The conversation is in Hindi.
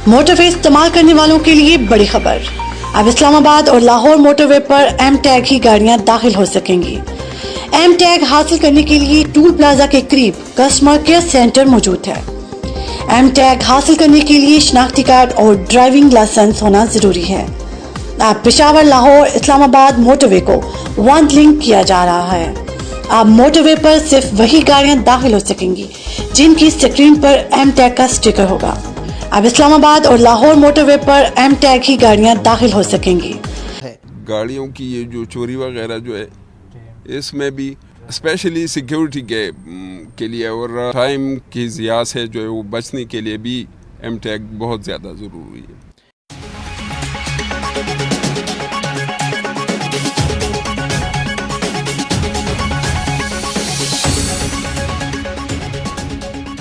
मोटरवे इस्तेमाल करने वालों के लिए बड़ी खबर। अब इस्लामाबाद और लाहौर मोटरवे पर एम टैग ही गाड़ियां दाखिल हो सकेंगी। एम टैग हासिल करने के लिए टूल प्लाजा के करीब कस्टमर केयर सेंटर मौजूद है। एम टैग हासिल करने के लिए शनाख्ती कार्ड और ड्राइविंग लाइसेंस होना जरूरी है। अब पेशावर लाहौर इस्लामाबाद मोटरवे को वन लिंक किया जा रहा है। अब मोटरवे पर सिर्फ वही गाड़ियां दाखिल हो सकेंगी जिनकी स्क्रीन पर एम टैग का स्टिकर होगा। अब इस्लामाबाद और लाहौर मोटरवे पर एम टैग ही गाड़ियां दाखिल हो सकेंगी। गाड़ियों की ये जो चोरी वगैरह जो है इसमें भी स्पेशली सिक्योरिटी के लिए और टाइम की ज़िया से जो है वो बचने के लिए भी एम टैग बहुत ज़्यादा ज़रूरी है।